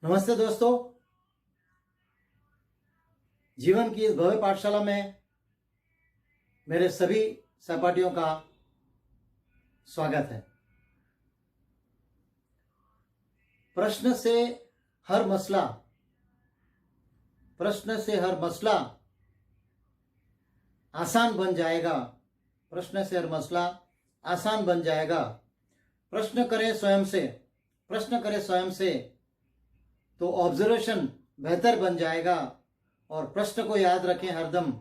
नमस्ते दोस्तों, जीवन की इस भव्य पाठशाला में मेरे सभी सहपाठियों का स्वागत है। प्रश्न से हर मसला आसान बन जाएगा। प्रश्न से हर मसला आसान बन जाएगा। प्रश्न करें स्वयं से तो ऑब्जर्वेशन बेहतर बन जाएगा। और प्रश्न को याद रखें हरदम।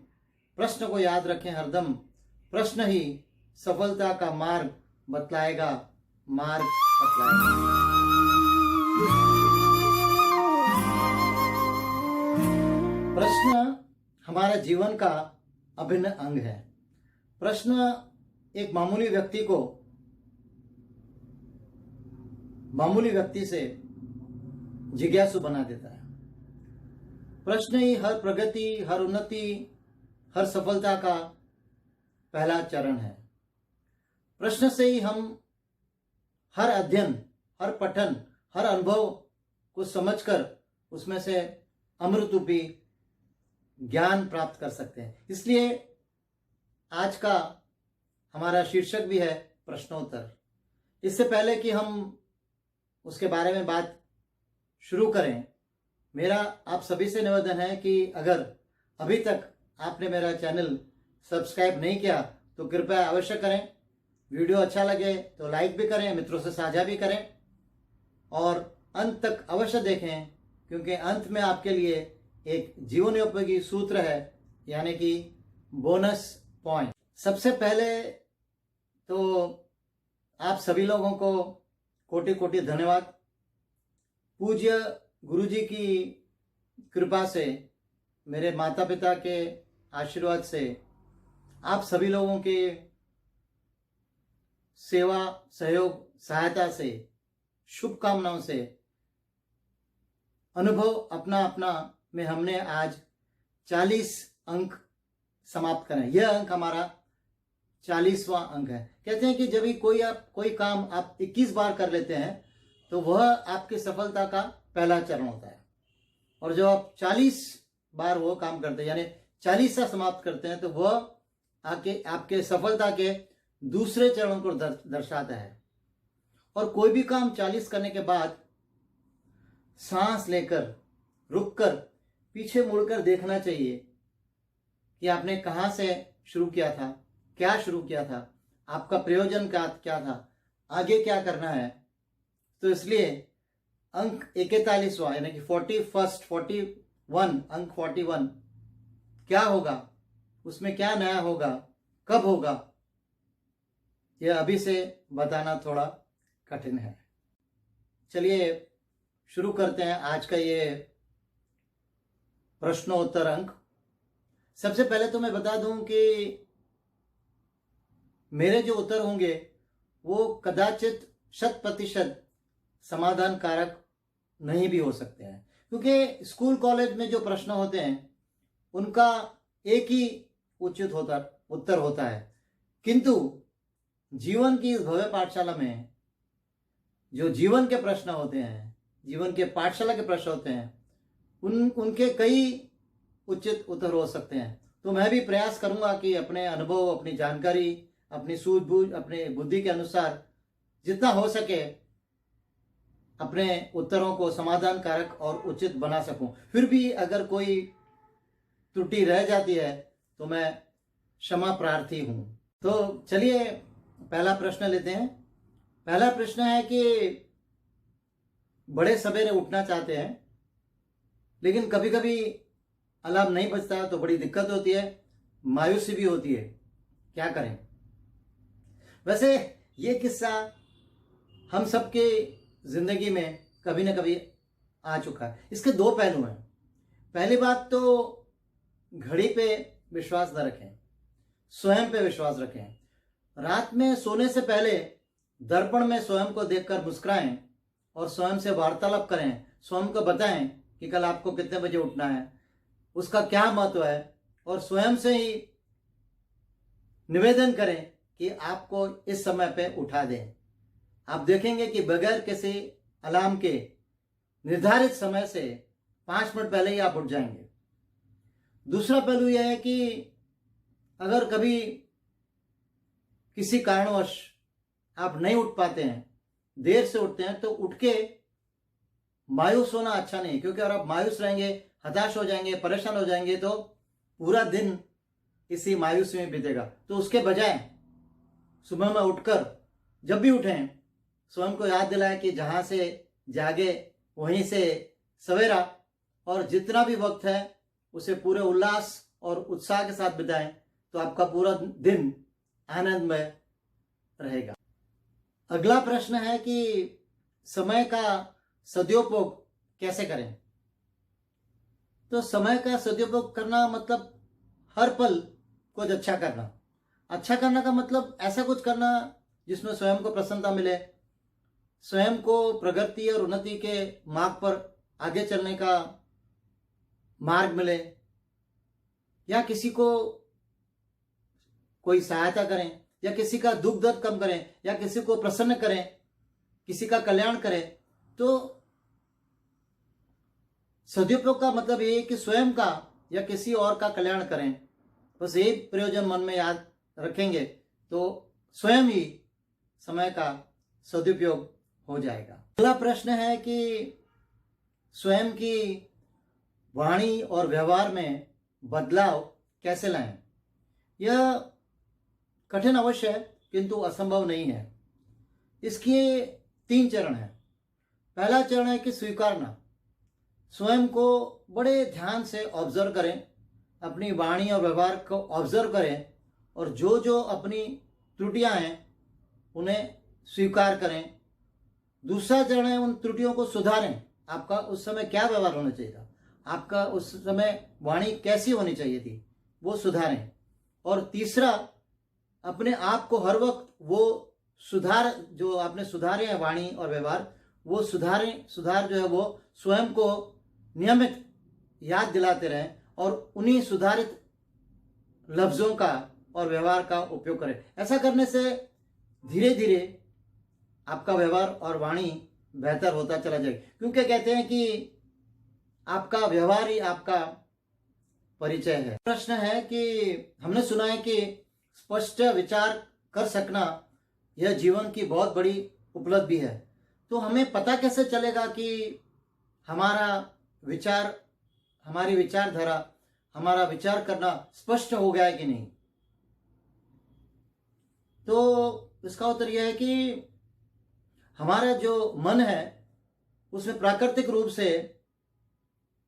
प्रश्न ही सफलता का मार्ग बतलाएगा। प्रश्न हमारे जीवन का अभिन्न अंग है। प्रश्न एक मामूली व्यक्ति से जिज्ञासु बना देता है। प्रश्न ही हर प्रगति, हर उन्नति, हर सफलता का पहला चरण है। प्रश्न से ही हम हर अध्ययन, हर पठन, हर अनुभव को समझकर उसमें से अमृतरूपी ज्ञान प्राप्त कर सकते हैं। इसलिए आज का हमारा शीर्षक भी है प्रश्नोत्तर। इससे पहले कि हम उसके बारे में बात शुरू करें, मेरा आप सभी से निवेदन है कि अगर अभी तक आपने मेरा चैनल सब्सक्राइब नहीं किया तो कृपया अवश्य करें। वीडियो अच्छा लगे तो लाइक भी करें, मित्रों से साझा भी करें और अंत तक अवश्य देखें, क्योंकि अंत में आपके लिए एक जीवनोपयोगी सूत्र है, यानी कि बोनस पॉइंट। सबसे पहले तो आप सभी लोगों को कोटि कोटि धन्यवाद। पूज्य गुरुजी की कृपा से, मेरे माता पिता के आशीर्वाद से, आप सभी लोगों के सेवा, सहयोग, सहायता से, शुभकामनाओं से, अनुभव अपना में हमने आज 40 अंक समाप्त करें। यह अंक हमारा 40वां अंक है। कहते हैं कि जब भी कोई काम आप 21 बार कर लेते हैं तो वह आपकी सफलता का पहला चरण होता है, और जब आप 40 बार वो काम करते हैं, यानी 40 समाप्त करते हैं, तो वह आपके सफलता के दूसरे चरण को दर्शाता है। और कोई भी काम 40 करने के बाद सांस लेकर, रुककर, पीछे मुड़कर देखना चाहिए कि आपने कहाँ से शुरू किया था, क्या शुरू किया था, आपका प्रयोजन क्या था, आगे क्या करना है। तो इसलिए अंक 41वां, यानी कि 41 अंक 41 क्या होगा, उसमें क्या नया होगा, कब होगा, यह अभी से बताना थोड़ा कठिन है। चलिए शुरू करते हैं आज का ये प्रश्नोत्तर अंक। सबसे पहले तो मैं बता दूं कि मेरे जो उत्तर होंगे वो कदाचित 100% समाधान कारक नहीं भी हो सकते हैं, क्योंकि स्कूल कॉलेज में जो प्रश्न होते हैं उनका एक ही उचित उत्तर होता है, किंतु जीवन की इस भव्य पाठशाला में जो जीवन के प्रश्न होते हैं, जीवन के पाठशाला के प्रश्न होते हैं, उनके कई उचित उत्तर हो सकते हैं। तो मैं भी प्रयास करूंगा कि अपने अनुभव, अपनी जानकारी, अपनी सूझबूझ, अपने बुद्धि के अनुसार जितना हो सके अपने उत्तरों को समाधान कारक और उचित बना सकूं। फिर भी अगर कोई त्रुटि रह जाती है तो मैं क्षमा प्रार्थी हूं। तो चलिए पहला प्रश्न लेते हैं। पहला प्रश्न है कि बड़े सवेरे उठना चाहते हैं, लेकिन कभी कभी अलार्म नहीं बजता तो बड़ी दिक्कत होती है, मायूसी भी होती है, क्या करें। वैसे ये किस्सा हम सबके जिंदगी में कभी ना कभी आ चुका है। इसके दो पहलू हैं। पहली बात तो घड़ी पे विश्वास न रखें, स्वयं पे विश्वास रखें। रात में सोने से पहले दर्पण में स्वयं को देखकर मुस्कुराएं और स्वयं से वार्तालाप करें। स्वयं को बताएं कि कल आपको कितने बजे उठना है, उसका क्या महत्व है, और स्वयं से ही निवेदन करें कि आपको इस समय पे उठा दें। आप देखेंगे कि बगैर किसी अलार्म के निर्धारित समय से 5 मिनट पहले ही आप उठ जाएंगे। दूसरा पहलू यह है कि अगर कभी किसी कारणवश आप नहीं उठ पाते हैं, देर से उठते हैं, तो उठ के मायूस होना अच्छा नहीं, क्योंकि अगर आप मायूस रहेंगे, हताश हो जाएंगे, परेशान हो जाएंगे, तो पूरा दिन इसी मायूसी में बीतेगा। तो उसके बजाय सुबह में उठकर जब भी उठें, स्वयं को याद दिलाएं कि जहां से जागे वहीं से सवेरा, और जितना भी वक्त है उसे पूरे उल्लास और उत्साह के साथ बिताएं, तो आपका पूरा दिन आनंदमय रहेगा। अगला प्रश्न है कि समय का सदुपयोग कैसे करें। तो समय का सदुपयोग करना मतलब हर पल कुछ अच्छा करना। अच्छा करना का मतलब ऐसा कुछ करना जिसमें स्वयं को प्रसन्नता मिले, स्वयं को प्रगति और उन्नति के मार्ग पर आगे चलने का मार्ग मिले, या किसी को कोई सहायता करें, या किसी का दुख दर्द कम करें, या किसी को प्रसन्न करें, किसी का कल्याण करें। तो सदुपयोग का मतलब ये है कि स्वयं का या किसी और का कल्याण करें। बस यही प्रयोजन मन में याद रखेंगे तो स्वयं ही समय का सदुपयोग हो जाएगा। अगला प्रश्न है कि स्वयं की वाणी और व्यवहार में बदलाव कैसे लाएं। यह कठिन अवश्य है, किंतु असंभव नहीं है। इसके 3 चरण हैं। पहला चरण है कि स्वीकारना। स्वयं को बड़े ध्यान से ऑब्जर्व करें, अपनी वाणी और व्यवहार को ऑब्जर्व करें, और जो जो अपनी त्रुटियां हैं उन्हें स्वीकार करें। दूसरा चरण है उन त्रुटियों को सुधारें। आपका उस समय क्या व्यवहार होना चाहिए था, आपका उस समय वाणी कैसी होनी चाहिए थी, वो सुधारें। और तीसरा, अपने आप को हर वक्त वो सुधार जो आपने सुधारे हैं वाणी और व्यवहार, वो सुधार जो है वो स्वयं को नियमित याद दिलाते रहें, और उन्हीं सुधारित लफ्जों का और व्यवहार का उपयोग करें। ऐसा करने से धीरे धीरे आपका व्यवहार और वाणी बेहतर होता चला जाएगा, क्योंकि कहते हैं कि आपका व्यवहार ही आपका परिचय है। प्रश्न है कि हमने सुना है कि स्पष्ट विचार कर सकना यह जीवन की बहुत बड़ी उपलब्धि है। तो हमें पता कैसे चलेगा कि हमारा विचार, हमारी विचारधारा, हमारा विचार करना स्पष्ट हो गया है कि नहीं। तो इसका उत्तर यह है कि हमारा जो मन है उसमें प्राकृतिक रूप से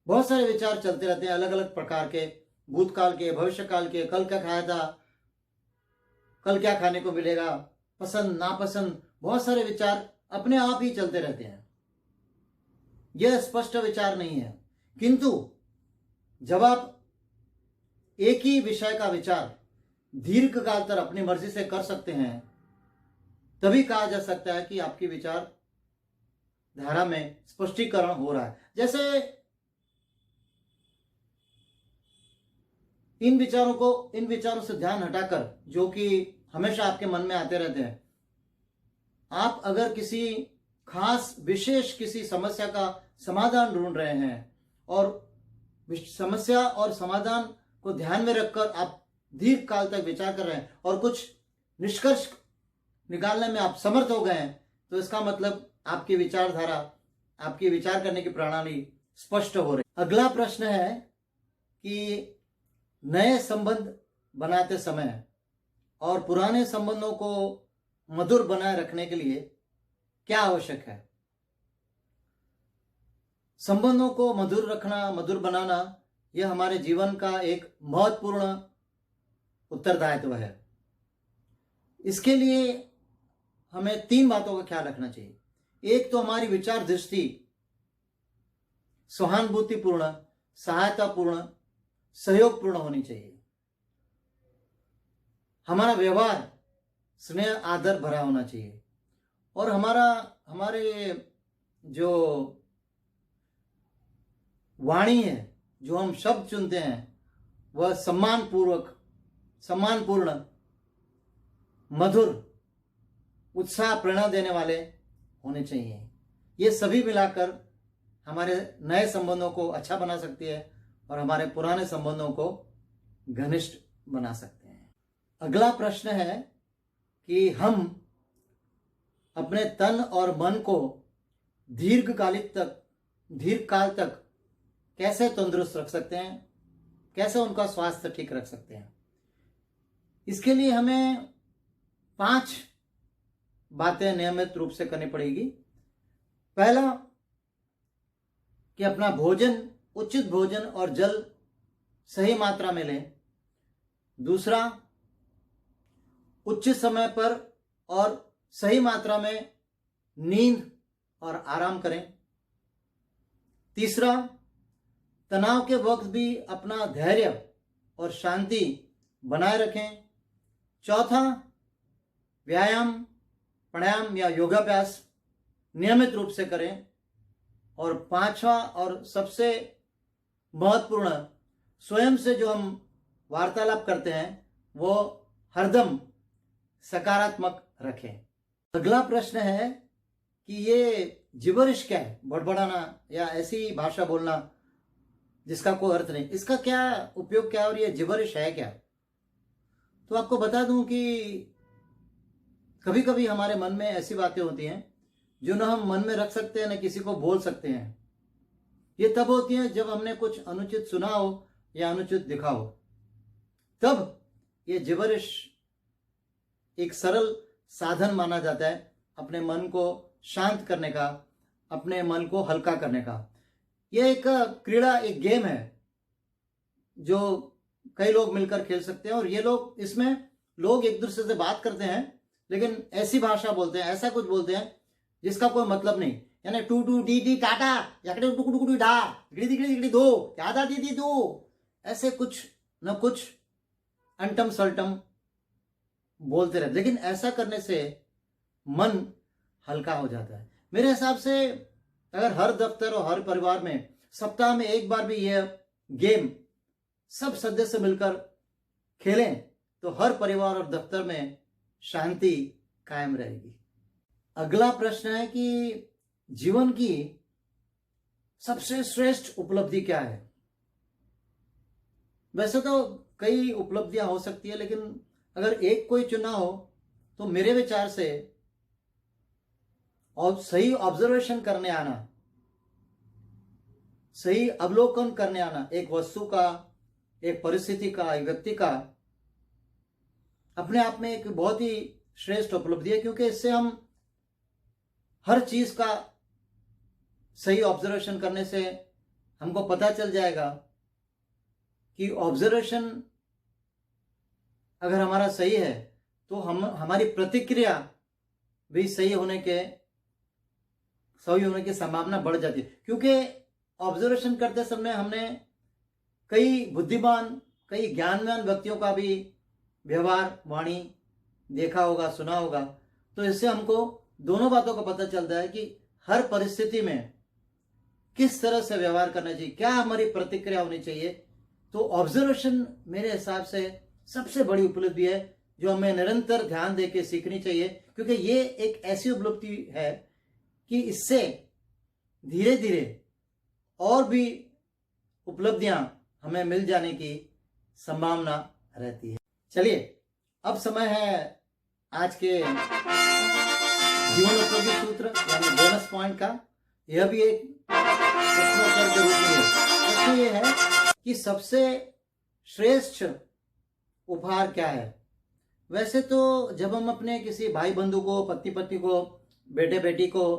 बहुत सारे विचार चलते रहते हैं, अलग अलग प्रकार के, भूतकाल के, भविष्यकाल के, कल क्या खाया था, कल क्या खाने को मिलेगा, पसंद नापसंद, बहुत सारे विचार अपने आप ही चलते रहते हैं। यह स्पष्ट विचार नहीं है। किंतु जब आप एक ही विषय का विचार दीर्घ काल तक अपनी मर्जी से कर सकते हैं, तभी कहा जा सकता है कि आपकी विचार धारा में स्पष्टीकरण हो रहा है। जैसे इन विचारों से ध्यान हटाकर, जो कि हमेशा आपके मन में आते रहते हैं, आप अगर किसी खास विशेष किसी समस्या का समाधान ढूंढ रहे हैं, और समस्या और समाधान को ध्यान में रखकर आप दीर्घ काल तक विचार कर रहे हैं और कुछ निष्कर्ष निकालने में आप समर्थ हो गए हैं, तो इसका मतलब आपकी विचारधारा, आपकी विचार करने की प्रणाली स्पष्ट हो रही। अगला प्रश्न है कि नए संबंध बनाते समय और पुराने संबंधों को मधुर बनाए रखने के लिए क्या आवश्यक है। संबंधों को मधुर रखना, मधुर बनाना, यह हमारे जीवन का एक महत्वपूर्ण उत्तरदायित्व है। इसके लिए हमें 3 बातों का ख्याल रखना चाहिए। एक तो हमारी विचार दृष्टि सहानुभूतिपूर्ण, सहायतापूर्ण, सहयोगपूर्ण होनी चाहिए। हमारा व्यवहार स्नेह आदर भरा होना चाहिए, और हमारे जो वाणी है, जो हम शब्द चुनते हैं, वह सम्मानपूर्ण, मधुर, उत्साह, प्रेरणा देने वाले होने चाहिए। ये सभी मिलाकर हमारे नए संबंधों को अच्छा बना सकती है और हमारे पुराने संबंधों को घनिष्ठ बना सकते हैं। अगला प्रश्न है कि हम अपने तन और मन को दीर्घ काल तक कैसे तंदुरुस्त रख सकते हैं, कैसे उनका स्वास्थ्य ठीक रख सकते हैं। इसके लिए हमें 5 बातें नियमित रूप से करनी पड़ेगी। पहला कि अपना भोजन, उचित भोजन और जल सही मात्रा में लें। दूसरा, उचित समय पर और सही मात्रा में नींद और आराम करें। तीसरा, तनाव के वक्त भी अपना धैर्य और शांति बनाए रखें। चौथा, व्यायाम, प्राणायाम या योगाभ्यास नियमित रूप से करें। और 5वां और सबसे महत्वपूर्ण, स्वयं से जो हम वार्तालाप करते हैं वो हरदम सकारात्मक रखें। अगला प्रश्न है कि ये जिबरिश क्या है, बड़बड़ाना या ऐसी भाषा बोलना जिसका कोई अर्थ नहीं, इसका क्या उपयोग क्या है और ये जिबरिश है क्या? तो आपको बता दूं कि कभी कभी हमारे मन में ऐसी बातें होती हैं जो न हम मन में रख सकते हैं न किसी को बोल सकते हैं। ये तब होती हैं जब हमने कुछ अनुचित सुना हो या अनुचित दिखा हो, तब ये जिबरिश एक सरल साधन माना जाता है अपने मन को शांत करने का, अपने मन को हल्का करने का। यह एक क्रीड़ा, एक गेम है जो कई लोग मिलकर खेल सकते हैं। और ये लोग, इसमें लोग एक दूसरे से बात करते हैं लेकिन ऐसी भाषा बोलते हैं, ऐसा कुछ बोलते हैं जिसका कोई मतलब नहीं। यानी टू टू डी डी टाटा, याकड़े टुकु टुकु डा, गिड़ी दिगड़ी दिगड़ी दो, यादा दीदी दो, ऐसे कुछ न कुछ अंटम सल्टम बोलते रहते। लेकिन ऐसा करने से मन हल्का हो जाता है। मेरे हिसाब से अगर हर दफ्तर और हर परिवार में सप्ताह में एक बार भी यह गेम सब सदस्य मिलकर खेलें तो हर परिवार और दफ्तर में शांति कायम रहेगी। अगला प्रश्न है कि जीवन की सबसे श्रेष्ठ उपलब्धि क्या है? वैसे तो कई उपलब्धियां हो सकती है, लेकिन अगर एक कोई चुना हो तो मेरे विचार से और सही ऑब्जर्वेशन करने आना, सही अवलोकन करने आना एक वस्तु का, एक परिस्थिति का, एक व्यक्ति का, अपने आप में एक बहुत ही श्रेष्ठ उपलब्धि है। क्योंकि इससे हम हर चीज का सही ऑब्जर्वेशन करने से हमको पता चल जाएगा कि ऑब्जर्वेशन अगर हमारा सही है तो हमारी प्रतिक्रिया भी सही होने की संभावना बढ़ जाती है। क्योंकि ऑब्जर्वेशन करते समय हमने कई बुद्धिमान, कई ज्ञानवान व्यक्तियों का भी व्यवहार, वाणी देखा होगा, सुना होगा। तो इससे हमको दोनों बातों का पता चलता है कि हर परिस्थिति में किस तरह से व्यवहार करना चाहिए, क्या हमारी प्रतिक्रिया होनी चाहिए। तो ऑब्जर्वेशन मेरे हिसाब से सबसे बड़ी उपलब्धि है जो हमें निरंतर ध्यान देके सीखनी चाहिए। क्योंकि ये एक ऐसी उपलब्धि है कि इससे धीरे धीरे और भी उपलब्धियां हमें मिल जाने की संभावना रहती है। चलिए, अब समय है आज के जीवन उपयोगी सूत्र यानी बोनस पॉइंट का। यह भी एक प्रश्नोत्तर के रूप में है। प्रश्न यह है कि सबसे श्रेष्ठ उपहार क्या है? वैसे तो जब हम अपने किसी भाई बंधु को, पति पत्नी को, बेटे बेटी को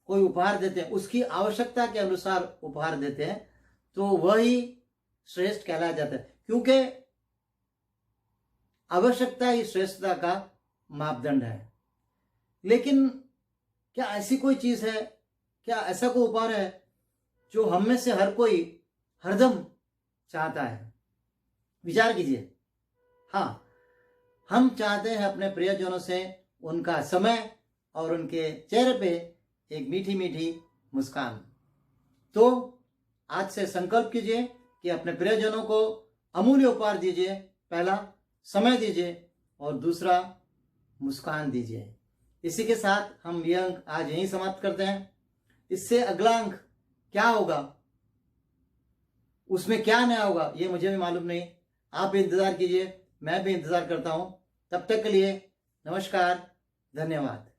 कोई उपहार देते हैं, उसकी आवश्यकता के अनुसार उपहार देते हैं, तो वही श्रेष्ठ कहलाया जाता है। क्योंकि आवश्यकता ही श्रेष्ठता का मापदंड है। लेकिन क्या ऐसी कोई चीज है, क्या ऐसा कोई उपहार है जो हम में से हर कोई हरदम चाहता है? विचार कीजिए। हाँ, हम चाहते हैं अपने प्रियजनों से उनका समय और उनके चेहरे पे एक मीठी मीठी मुस्कान। तो आज से संकल्प कीजिए कि अपने प्रियजनों को अमूल्य उपहार दीजिए। पहला, समय दीजिए और दूसरा, मुस्कान दीजिए। इसी के साथ हम यह अंक आज यहीं समाप्त करते हैं। इससे अगला अंक क्या होगा, उसमें क्या नया होगा, ये मुझे भी मालूम नहीं। आप इंतज़ार कीजिए, मैं भी इंतज़ार करता हूँ। तब तक के लिए नमस्कार, धन्यवाद।